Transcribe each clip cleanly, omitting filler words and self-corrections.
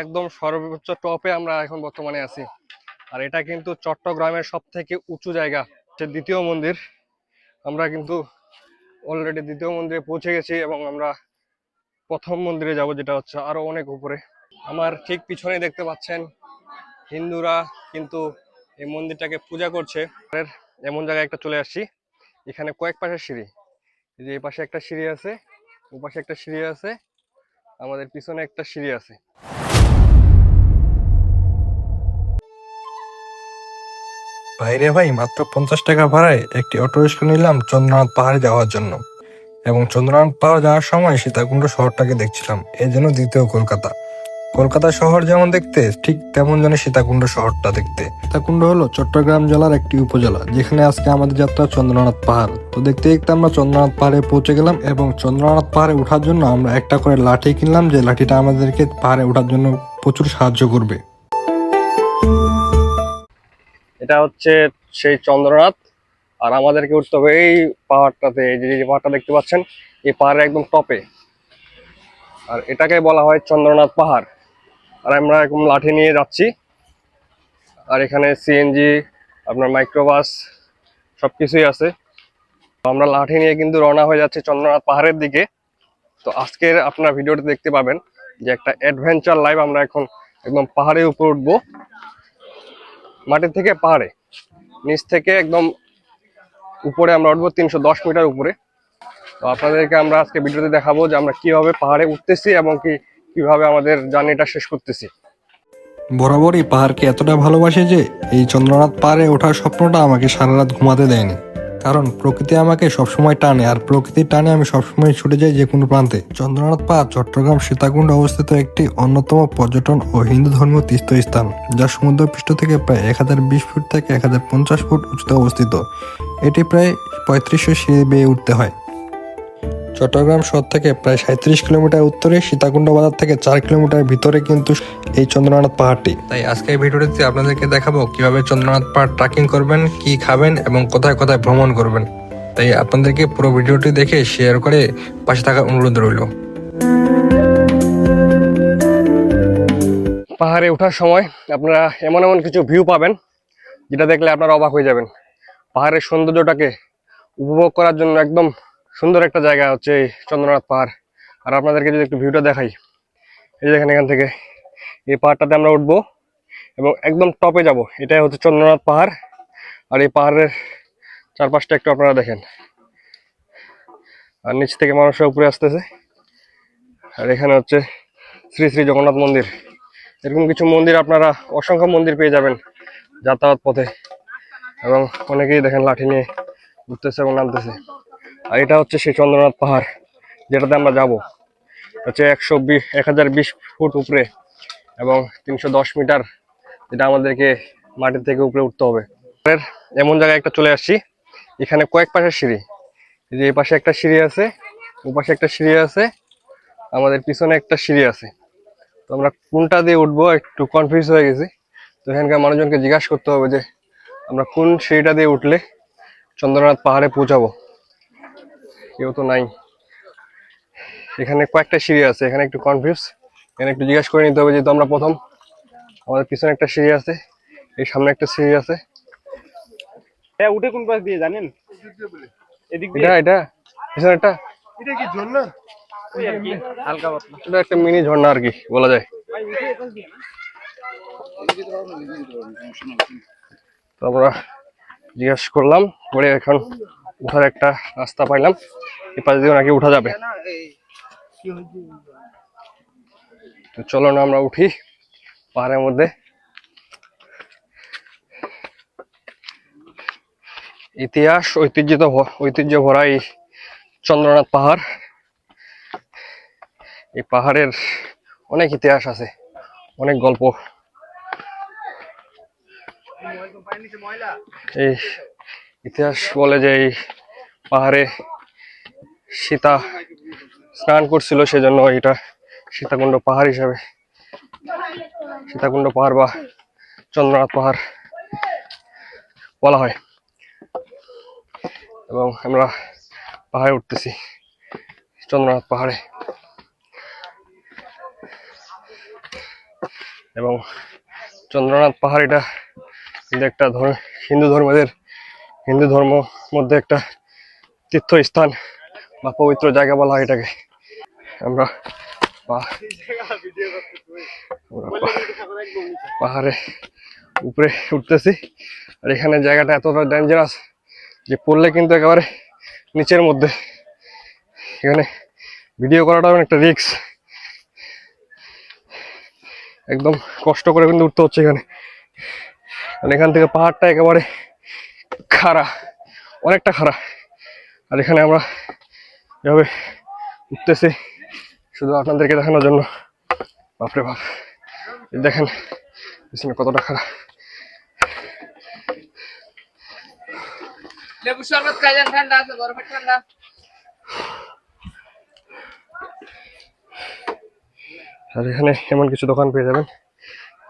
একদম সর্বোচ্চ টপে আমরা এখন বর্তমানে আছি। আর এটা কিন্তু চট্টগ্রামের সব থেকে উঁচু জায়গা, দ্বিতীয় মন্দির। আমরা কিন্তু অলরেডি দ্বিতীয় মন্দিরে পৌঁছে গেছি এবং আমরা প্রথম মন্দিরে যাব, যেটা হচ্ছে আরো অনেক উপরে। আমার ঠিক পিছনে দেখতে পাচ্ছেন হিন্দুরা কিন্তু এই মন্দিরটাকে পূজা করছে। এমন জায়গায় একটা চলে আসছি, এখানে কয়েক পাশের সিঁড়ি, যে এই পাশে একটা সিঁড়ি আছে, ও পাশে একটা সিঁড়ি আছে, আমাদের পিছনে একটা সিঁড়ি আছে। ভাইরে ভাই, মাত্র 50 টাকা ভাড়ায় একটি অটো রিক্সা নিলাম চন্দ্রনাথ পাহাড়ে যাওয়ার জন্য। এবং চন্দ্রনাথ পাহাড় যাওয়ার সময় সীতাকুণ্ড শহরটাকে দেখছিলাম, এই জন্য দ্বিতীয় কলকাতা। কলকাতা শহর যেমন দেখতে, ঠিক তেমন যেন সীতাকুণ্ড শহরটা দেখতে। সীতাকুণ্ড হলো চট্টগ্রাম জেলার একটি উপজেলা, যেখানে আজকে আমাদের যাত্রা চন্দ্রনাথ পাহাড়। তো দেখতে দেখতে আমরা চন্দ্রনাথ পাহাড়ে পৌঁছে গেলাম এবং চন্দ্রনাথ পাহাড়ে ওঠার জন্য আমরা একটা করে লাঠি কিনলাম, যে লাঠিটা আমাদেরকে পাহাড়ে ওঠার জন্য প্রচুর সাহায্য করবে। এটা হচ্ছে সেই চন্দ্রনাথ, আর আমাদেরকে উঠতে হবে এই পাহাড়টাতে। এই যে পাহাড়টা দেখতে পাচ্ছেন, এই পাহাড়ের একদম টপে, আর এটাকে বলা হয় চন্দ্রনাথ পাহাড়। আর আমরা এখন লাঠি নিয়ে যাচ্ছি, আর এখানে সিএনজি, আপনার মাইক্রোবাস সবকিছুই আছে। আমরা লাঠি নিয়ে কিন্তু রওনা হয়ে যাচ্ছি চন্দ্রনাথ পাহাড়ের দিকে। তো আজকের আপনার ভিডিওতে দেখতে পাবেন যে একটা অ্যাডভেঞ্চার লাইভ। আমরা এখন একদম পাহাড়ের উপর উঠবো, মাটির থেকে পাহাড়ে, নিচ থেকে একদম উপরে আমরা উঠবো 310 মিটার উপরে। তো আপনাদেরকে আমরা আজকে ভিডিওতে দেখাবো যে আমরা কিভাবে পাহাড়ে উঠতেছি এবং কিভাবে আমাদের জার্নিটা শেষ করতেছি। বরাবরই পাহাড়কে এতটা ভালোবাসি যে এই চন্দ্রনাথ পাহাড়ে ওঠার স্বপ্নটা আমাকে সারা রাত ঘুমাতে দেয়নি। কারণ প্রকৃতি আমাকে সবসময় টানে, আর প্রকৃতির টানে আমি সবসময় ছুটে যাই যে কোনো প্রান্তে। চন্দ্রনাথ পাহাড় চট্টগ্রাম সীতাকুণ্ড অবস্থিত একটি অন্যতম পর্যটন ও হিন্দু ধর্মীয় তীর্থস্থান, যা সমুদ্রপৃষ্ঠ থেকে প্রায় 1020 ফুট থেকে 1050 ফুট উচ্চতায় অবস্থিত। এটি প্রায় 3500 সিঁড়ি বেয়ে উঠতে হয়। চট্টগ্রাম শহর থেকে প্রায় 37 কিলোমিটার উত্তরে, সীতাকুণ্ড বাজার থেকে 4 কিলোমিটার ভিতরে কিন্তু এই চন্দ্রনাথ পাহাড়টি। তাই আজকে এই ভিডিওটিতে আপনাদেরকে দেখাবো কিভাবে চন্দ্রনাথ পাহাড় ট্রেকিং করবেন, কি খাবেন এবং কোথায় কোথায় ভ্রমণ করবেন। তাই আপনাদেরকে পুরো ভিডিওটি দেখে শেয়ার করে পাশে থাকার অনুরোধ রইল। পাহাড়ে ওঠার সময় আপনারা এমন এমন কিছু ভিউ পাবেন, যেটা দেখলে আপনারা অবাক হয়ে যাবেন। পাহাড়ের সৌন্দর্যটাকে উপভোগ করার জন্য একদম সুন্দর একটা জায়গা হচ্ছে এই চন্দ্রনাথ পাহাড়। আর আপনাদেরকে যদি একটু ভিউটা দেখাই, এই যে এখান থেকে এই পাহাড়টাতে আমরা উঠবো এবং একদম টপে যাব। এটাই হচ্ছে চন্দ্রনাথ পাহাড়। আর এই পাহাড়ের চারপাশটা একটু আপনারা দেখেন, আর নিচ থেকে মানুষরা উপরে আসতেছে। আর এখানে হচ্ছে শ্রী শ্রী জগন্নাথ মন্দির। এরকম কিছু মন্দির আপনারা অসংখ্য মন্দির পেয়ে যাবেন যাতায়াত পথে, এবং অনেকেই দেখেন লাঠি নিয়ে ঘুরতেছে এবং নামতেছে। আর এটা হচ্ছে সেই চন্দ্রনাথ পাহাড় যেটাতে আমরা যাব। হচ্ছে 1020 ফুট উপরে এবং 310 মিটার, যেটা আমাদেরকে মাটির থেকে উপরে উঠতে হবে। এমন জায়গায় একটা চলে আসছি, এখানে কয়েক পাশের সিঁড়ি, যে এই পাশে একটা সিঁড়ি আছে, ও পাশে একটা সিঁড়ি আছে, আমাদের পিছনে একটা সিঁড়ি আছে। তো আমরা কোনটা দিয়ে উঠবো একটু কনফিউজ হয়ে গেছি। তো এখানকার মানুষজনকে জিজ্ঞাসা করতে হবে যে আমরা কোন সিঁড়িটা দিয়ে উঠলে চন্দ্রনাথ পাহাড়ে পৌঁছাবো। কেউ তো নাই। এখানে কয়েকটা সিঁড়ি আছে, এখানে একটু কনফিউজ, এখানে একটু জিজ্ঞাসা করে নিতে হবে। যেহেতু আমরা প্রথম, আমাদের পিছনে একটা সিঁড়ি আছে, এই সামনে একটা সিঁড়ি আছে। উঠে কোন পাশ দিয়ে জানেন? এদিক দিয়ে। এটা পিছনে একটা, এটা কি ঝর্ণা? ওই আর কি হালকা পাতলা। এটা একটা মিনি ঝর্ণা আর কি বলা যায়। তো আমরা জিজ্ঞাসা করলাম, পরে এখন উঠার একটা রাস্তা পাইলাম, এই পাশ দিয়ে নাকি উঠা যাবে। তো চলো না আমরা উঠি পাহাড়ের মধ্যে। ইতিহাস ঐতিহ্য ভরা এই চন্দ্রনাথ পাহাড়। এই পাহাড়ের অনেক ইতিহাস আছে, অনেক গল্প। এই ইতিহাস বলে যে এই পাহাড়ে সীতা স্নান করছিল, সেজন্য এটা সীতাকুণ্ড পাহাড় হিসাবে, সীতাকুণ্ড পাহাড় বা চন্দ্রনাথ পাহাড় বলা হয়। এবং আমরা পাহাড়ে উঠতেছি, চন্দ্রনাথ পাহাড়ে। এবং চন্দ্রনাথ পাহাড় এটা কিন্তু একটা হিন্দু ধর্ম মধ্যে একটা তীর্থস্থান বা পবিত্র জায়গা বলা হয় এটাকে। আমরা পা- আমরা পাহাড়ে উপরে উঠতেছি, আর এখানে জায়গাটা এতটা ডেঞ্জারাস যে পড়লে কিন্তু একেবারে নিচের মধ্যে। এখানে ভিডিও করাটাও একটা রিস্ক, একদম কষ্ট করে কিন্তু উঠতে হচ্ছে এখানে। আর এখান থেকে পাহাড়টা একেবারে খাড়া, অনেকটা খাড়া। আর এখানে আমরা এভাবে উঠতেছি শুধু আপনাদেরকে দেখানোর জন্য। বাপরে বাপ, দেখেন পিছনে কতটা খারাপ। লেবু শরবত খাইলেন, ঠান্ডা আছে, বরফের ঠান্ডা। আর এখানে এমন কিছু দোকান পেয়ে যাবেন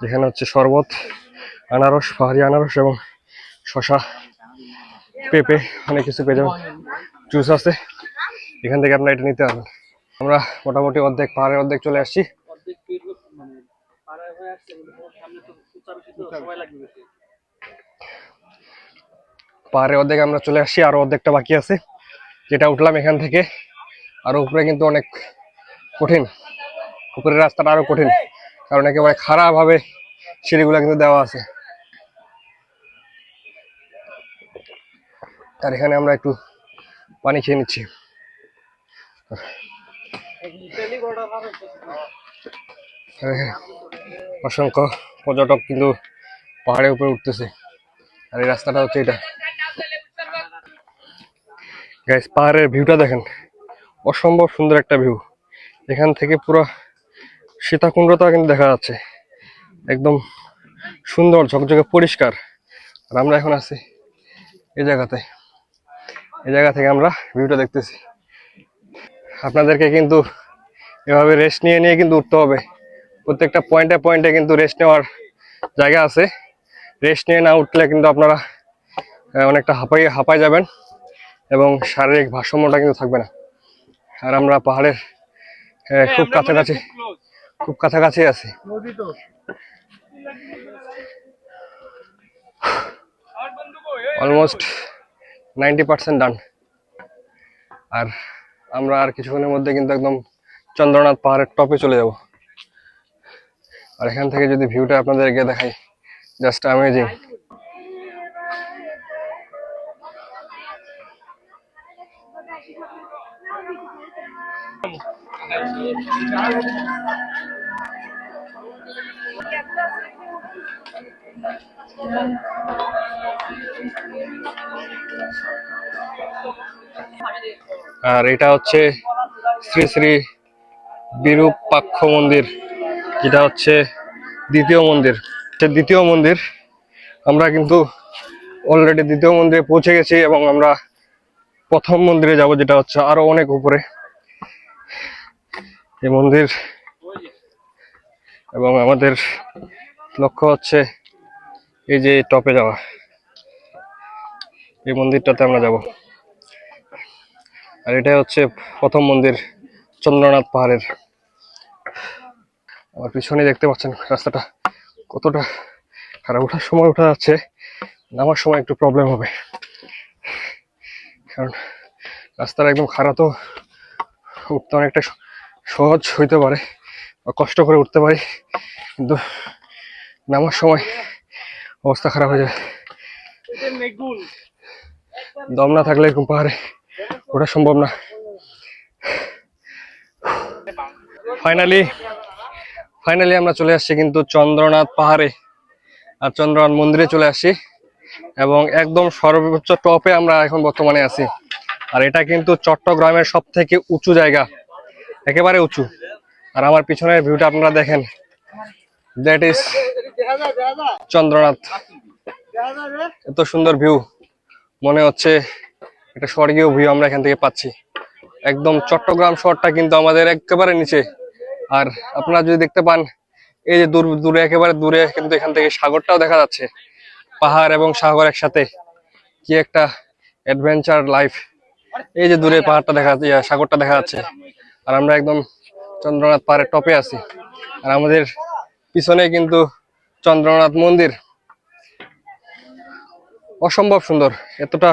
যেখানে হচ্ছে শরবত, আনারস, পাহাড়ি আনারস এবং শশা, পেঁপে, অনেক কিছু পেয়ে যাবেন। জুস আছে, এখান থেকে আপনারা এটা নিতে পারবেন। আমরা মোটামুটি পাহাড়ের অর্ধেক চলে আসছি। পাহাড়ের অর্ধেক আমরা চলে আসছি, আরো অর্ধেকটা বাকি আছে যেটা উঠলাম এখান থেকে। আরো উপরে কিন্তু অনেক কঠিন, উপরের রাস্তাটা আরো কঠিন, কারণ একেবারে খারাপ ভাবে সিঁড়িগুলো কিন্তু দেওয়া আছে। আর এখানে আমরা একটু পানি খেয়ে নিচ্ছি। আর এখানে অসংখ্য পর্যটক কিন্তু পাহাড়ের উপরে উঠতেছে, আর এই রাস্তাটা হচ্ছে এটা। গাইস, পাহাড়ের ভিউটা দেখেন, অসম্ভব সুন্দর একটা ভিউ। এখান থেকে পুরো সীতাকুণ্ডটা কিন্তু দেখা যাচ্ছে, একদম সুন্দর ঝকঝকে পরিষ্কার। আর আমরা এখন আছি এই জায়গাতে, এই জায়গা থেকে আমরা ভিউটা দেখতেছি। আপনাদেরকে কিন্তু এভাবে রেস্ট নিয়ে নিয়ে কিন্তু উঠতে হবে। প্রত্যেকটা পয়েন্টে পয়েন্টে কিন্তু রেস্ট নেওয়ার জায়গা আছে। রেস্ট নিয়ে না উঠলে কিন্তু আপনারা অনেকটা হাঁপাই যাবেন এবং শারীরিক ভারসাম্যটা কিন্তু থাকবে না। আর আমরা পাহাড়ের খুব কাছাকাছি আছি। অলমোস্ট 90% ডান। আর আমরা আর কিছুক্ষণের মধ্যে কিন্তু একদম চন্দ্রনাথ পাহাড়ের টপে চলে যাব। আর এখান থেকে যদি ভিউটা আপনাদেরকে দেখাই, জাস্ট অ্যামেজিং। আর এটা হচ্ছে শ্রী শ্রী বিরূপাক্ষ মন্দির, যেটা হচ্ছে দ্বিতীয় মন্দির। আমরা কিন্তু অলরেডি দ্বিতীয় মন্দিরে পৌঁছে গেছি এবং আমরা প্রথম মন্দিরে যাব, যেটা হচ্ছে আরো অনেক উপরে এই মন্দির। এবং আমাদের লক্ষ্য হচ্ছে এই যে টপে যাওয়া, এই মন্দিরটাতে আমরা যাব। আর এটাই হচ্ছে প্রথম মন্দির চন্দ্রনাথ পাহাড়ের। আমার পিছনে দেখতে পাচ্ছেন রাস্তাটা কতটা খারাপ। ওঠার সময় উঠা যাচ্ছে, নামার সময় একটু প্রবলেম হবে, কারণ রাস্তাটা একদম খারাপ। তো উঠতে অনেকটা সহজ হইতে পারে বা কষ্ট করে উঠতে পারি, কিন্তু নামার সময় অবস্থা খারাপ হয়ে যায়। দম না থাকলে এরকম পাহাড়ে ওঠা সম্ভব না। ফাইনালি আমরা চলে আসছি কিন্তু চন্দ্রনাথ পাহাড়ে, আর চন্দ্রনাথ মন্দিরে চলে আসছি এবং একদম সর্বোচ্চ টপে আমরা এখন বর্তমানে আছি। আর এটা কিন্তু চট্টগ্রামের সব থেকে উঁচু জায়গা, একেবারে উঁচু। আর আমার পিছনের ভিউটা আপনারা দেখেন, দ্যাট ইজ চন্দ্রনাথ। এত সুন্দর ভিউ, মনে হচ্ছে একটা স্বর্গীয় ভিউ আমরা এখান থেকে পাচ্ছি। একদম চট্টগ্রাম শহরটা কিন্তু আমাদের একেবারে নিচে। আর আপনারা যদি দেখতে পান, এই যে দূরে একেবারে দূরে কিন্তু এখান থেকে সাগরটাও দেখা যাচ্ছে। পাহাড় এবং সাগর একসাথে, কি একটা অ্যাডভেঞ্চার লাইফ। এই যে দূরে পাহাড়টা সাগরটা দেখা যাচ্ছে, আর আমরা একদম চন্দ্রনাথ পাহাড়ের টপে আছি। আর আমাদের পিছনে কিন্তু চন্দ্রনাথ মন্দির। অসম্ভব সুন্দর, এতটা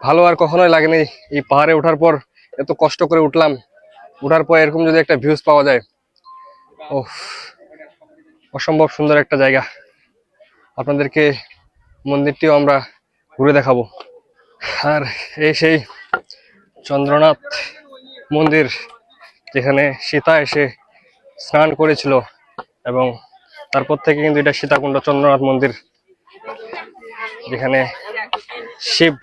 ভালো আর কখনোই লাগেনি। এই পাহাড়ে ওঠার পর এত কষ্ট করে উঠলাম, ওঠার পর এরকম যদি একটা ভিউজ পাওয়া যায়, ও অসম্ভব সুন্দর একটা জায়গা। আপনাদেরকে মন্দিরটিও আমরা ঘুরে দেখাবো। আর এই সেই চন্দ্রনাথ মন্দির, যেখানে সীতা এসে স্নান করেছিল, এবং তারপর থেকে কিন্তু এটা সীতাকুণ্ড চন্দ্রনাথ মন্দির, যেখানে শিব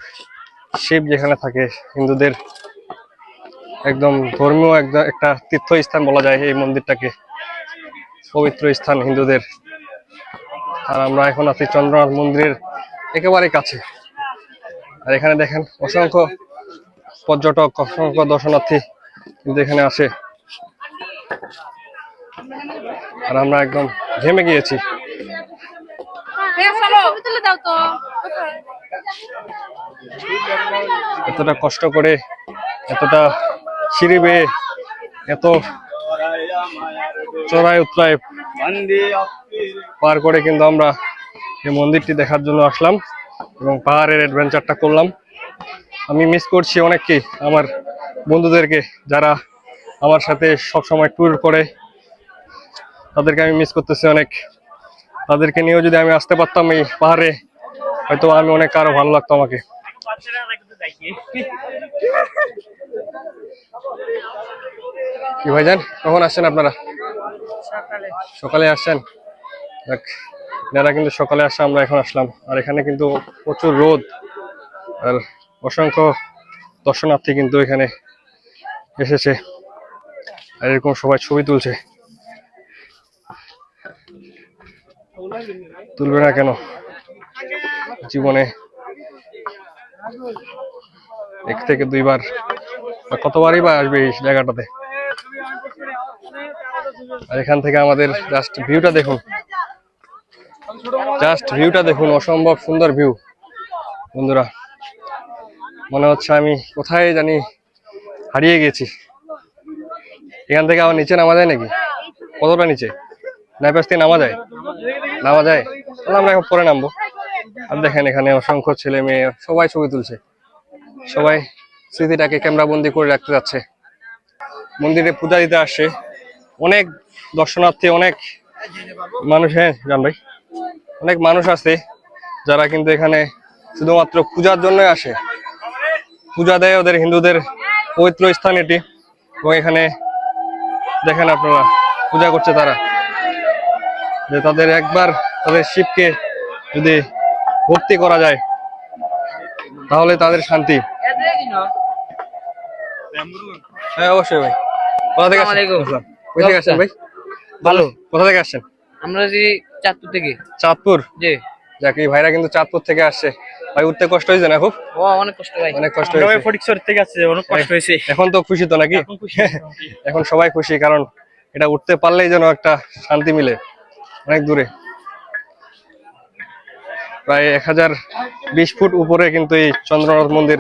শিব যেখানে থাকে। হিন্দুদের একদম ধর্মীয় একটা তীর্থস্থান বলা যায় এই মন্দিরটাকে, পবিত্র স্থান হিন্দুদের। আর আমরা এখন আছি চন্দ্রনাথ মন্দিরের একেবারে কাছে। আর এখানে দেখেন অসংখ্য পর্যটক, অসংখ্য দর্শনার্থী কিন্তু এখানে আসে। আর আমরা একদম ঘেমে গিয়েছি। তুলে দাও তো। এতটা কষ্ট করে, এতটা সিঁড়ি বেয়ে, এত চড়াই উতরাই পার করে কিন্তু আমরা এই মন্দিরটি দেখার জন্য আসলাম এবং পাহাড়ের অ্যাডভেঞ্চারটা করলাম। আমি মিস করছি অনেককে, আমার বন্ধুদেরকে যারা আমার সাথে সবসময় ট্যুর করে, তাদেরকে আমি মিস করতেছি অনেক। তাদেরকে নিয়েও যদি আমি আসতে পারতাম এই পাহাড়ে, হয়তো আমি অনেক আরো ভালো লাগতো আমাকে। কি ভাইজান, কখন আসছেন আপনারা? সকালে আসছেন? দেখ, এনারা কিন্তু সকালে আসছে, আমরা এখন আসলাম। আর এখানে কিন্তু প্রচুর রোদ, আর অসংখ্য দর্শনার্থী কিন্তু এখানে এসেছে, আর এরকম সবাই ছবি তুলছে। তুলবে না কেন? জীবনে এক থেকে দুইবার বা কতবারই বা আসবে এই জায়গাটাতে। আর এখান থেকে আমাদের জাস্ট ভিউটা দেখুন, জাস্ট ভিউটা দেখুন, অসম্ভব সুন্দর ভিউ বন্ধুরা। মনে হচ্ছে আমি কোথায় জানি হারিয়ে গেছি। এখান থেকে আবার নিচে নামা যায় নাকি? কতটা নিচে? নাইপাস থেকে নামা যায়? নামা যায়, তাহলে আমরা এখন পরে নামবো। আর দেখেন এখানে অসংখ্য ছেলে মেয়ে সবাই ছবি তুলছে, সবাই স্মৃতিটাকে ক্যামেরা বন্দি করে রাখতে যাচ্ছে। মন্দিরে পূজা দিতে আসছে অনেক দর্শনার্থী, অনেক মানুষ। হ্যাঁ জান ভাই, অনেক মানুষ আছে যারা কিন্তু এখানে শুধুমাত্র পূজার জন্যই আসে। পূজা দেয় ওদের হিন্দুদের পবিত্র স্থান এটি, এবং এখানে দেখেন আপনারা পূজা করছে তারা, যে তাদের একবার তাদের শিবকে যদি ভক্তি করা যায় তাহলে তাদের শান্তি। হ্যাঁ অবশ্যই ভাই। কোথা থেকে আসছেন? কোথা থেকে আসছেন ভাই? ভালো। কোথা থেকে আসছেন? আমরা যে চাঁদপুর থেকে। চাঁদপুর? জি। যাক, এই ভাইরা কিন্তু চাঁদপুর থেকে আসছে। ভাই উঠতে কষ্ট হয়েছে না খুব? ও অনেক কষ্ট ভাই। অনেক কষ্ট হয়েছে। ফটিকছড়ি থেকে আসছে, অনেক কষ্ট হয়েছে। এখন তো খুশি তো নাকি? এখন সবাই খুশি, কারণ এটা উঠতে পারলেই যেন একটা শান্তি মিলে। অনেক দূরে, প্রায় 1020 ফুট উপরে কিন্তু এই চন্দ্রনাথ মন্দির,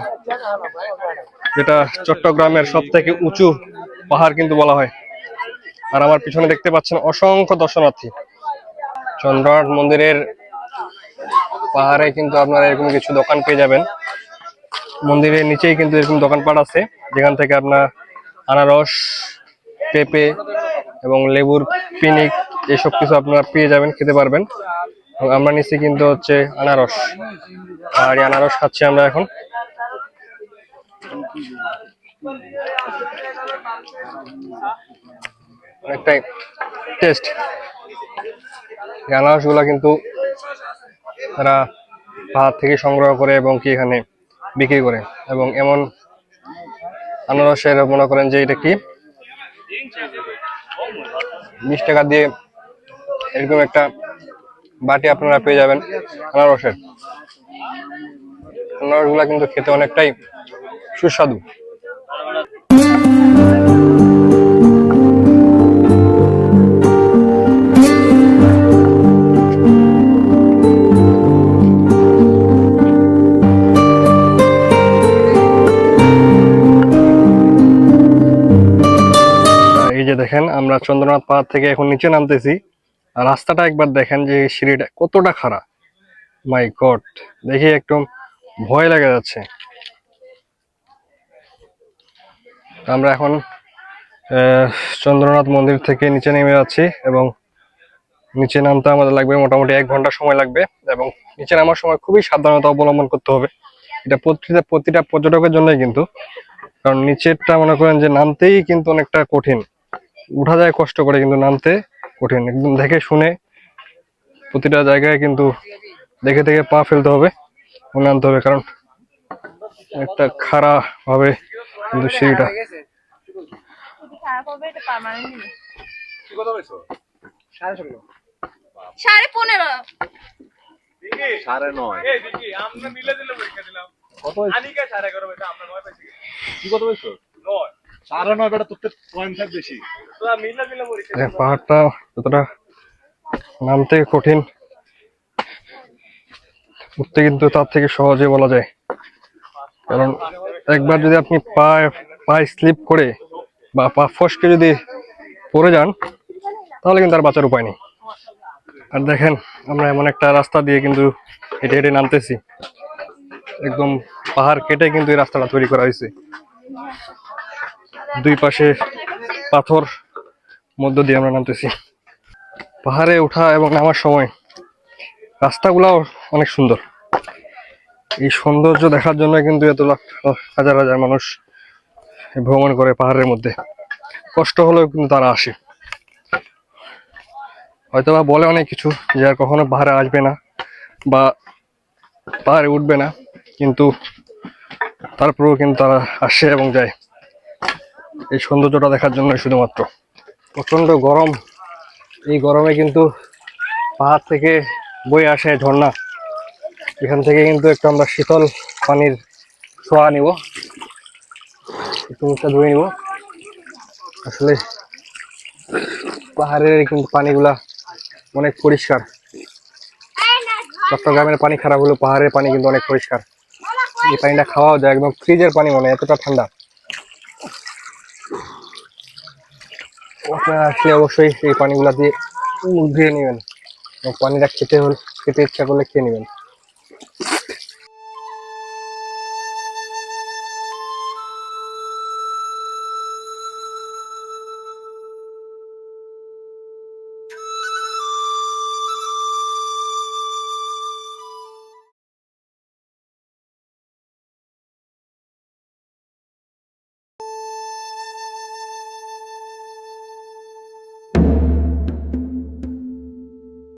যেটা চট্টগ্রামের সব থেকে উঁচু পাহাড় কিন্তু বলা হয়। আর আমার পিছনে দেখতে পাচ্ছেন অসংখ্য দর্শনার্থী। চন্দ্রনাথ মন্দিরের পাহাড়ে কিন্তু আপনারা এরকম কিছু দোকান পেয়ে যাবেন। মন্দিরের নিচেই কিন্তু এরকম দোকানপাট আছে, যেখান থেকে আপনার আনারস, পেঁপে এবং লেবুর পিনিক এইসব কিছু আপনারা পেয়ে যাবেন, খেতে পারবেন। এবং আমরা নিচ্ছি কিন্তু হচ্ছে আনারস, আর এই আনারস খাচ্ছি আমরা এখন। অনেকটাই টেস্ট। এই আনারস গুলা কিন্তু তারা পাহাড় থেকে সংগ্রহ করে এবং কি এখানে বিক্রি করে। এবং এমন আনারসের মনে করেন যে এটা কি 20 টাকা দিয়ে এরকম একটা বাটি আপনারা পেয়ে যাবেন আনারসের। আনারস গুলা কিন্তু খেতে অনেকটাই সুস্বাদু। এই যে দেখেন, আমরা চন্দ্রনাথ পাহাড় থেকে এখন নিচে নামতেছি। আর রাস্তাটা একবার দেখেন যে এই সিঁড়িটা কতটা খারাপ, মাই গড, দেখে একদম ভয় লেগে যাচ্ছে। আমরা এখন চন্দ্রনাথ মন্দির থেকে নিচে নেমে যাচ্ছি এবং নিচে নামতে আমাদের লাগবে মোটামুটি 1 ঘন্টা সময় লাগবে এবং নিচে নামার সময় খুবই সাবধানতা অবলম্বন করতে হবে। এটা প্রতিটা পর্যটকের জন্যই কিন্তু, কারণ নিচেরটা মনে করেন যে নামতেই কিন্তু অনেকটা কঠিন, উঠা যায় কষ্ট করে কিন্তু নামতে কঠিন। একদম দেখে শুনে প্রতিটা জায়গায় কিন্তু দেখে দেখে পা ফেলতে হবে এবং নামতে হবে, কারণ একটা খাড়া ভাবে কিন্তু সিঁড়িটা। সাড়ে 15। পাহাড়টা যতটা নামতে কঠিন, উঠতে কিন্তু তার থেকে সহজে বলা যায়। কারণ একবার যদি আপনি পায়ে স্লিপ করে বা পা ফসকে যদি পড়ে যান তাহলে কিন্তু আর বাঁচার উপায় নেই। আর দেখেন আমরা এমন একটা রাস্তা দিয়ে কিন্তু হেঁটে হেঁটে নামতেছি, একদম পাহাড় কেটে কিন্তু এই রাস্তাটা তৈরি করা হয়েছে। দুই পাশে পাথর মধ্য দিয়ে আমরা নামতেছি। পাহাড়ে ওঠা এবং নামার সময় রাস্তাগুলাও অনেক সুন্দর। এই সৌন্দর্য দেখার জন্য কিন্তু এত হাজার হাজার মানুষ ভ্রমণ করে পাহাড়ের মধ্যে। কষ্ট হলেও কিন্তু তারা আসে। হয়তোবা বলে অনেক কিছু যে আর কখনো পাহাড়ে আসবে না বা পাহাড়ে উঠবে না, কিন্তু তারপরেও কিন্তু তারা আসে এবং যায় এই সৌন্দর্যটা দেখার জন্য শুধুমাত্র। প্রচন্ড গরম, এই গরমে কিন্তু পাহাড় থেকে বয়ে আসে ঝর্ণা, এখান থেকে কিন্তু একটু আমরা শীতল পানির ছোঁয়া নিব, একটু মুখটা ধুয়ে নিব। আসলে পাহাড়ের কিন্তু পানিগুলা অনেক পরিষ্কার। চট্টগ্রামের পানি খারাপ হলেও পাহাড়ের পানি কিন্তু অনেক পরিষ্কার। এই পানিটা খাওয়াও যায়, একদম ফ্রিজের পানি মনে হয়, এতটা ঠান্ডা। আপনারা আসলে অবশ্যই এই পানিগুলা দিয়ে মুখ ধুয়ে নেবেন এবং পানিটা খেতে ইচ্ছা করলে খেয়ে নেবেন।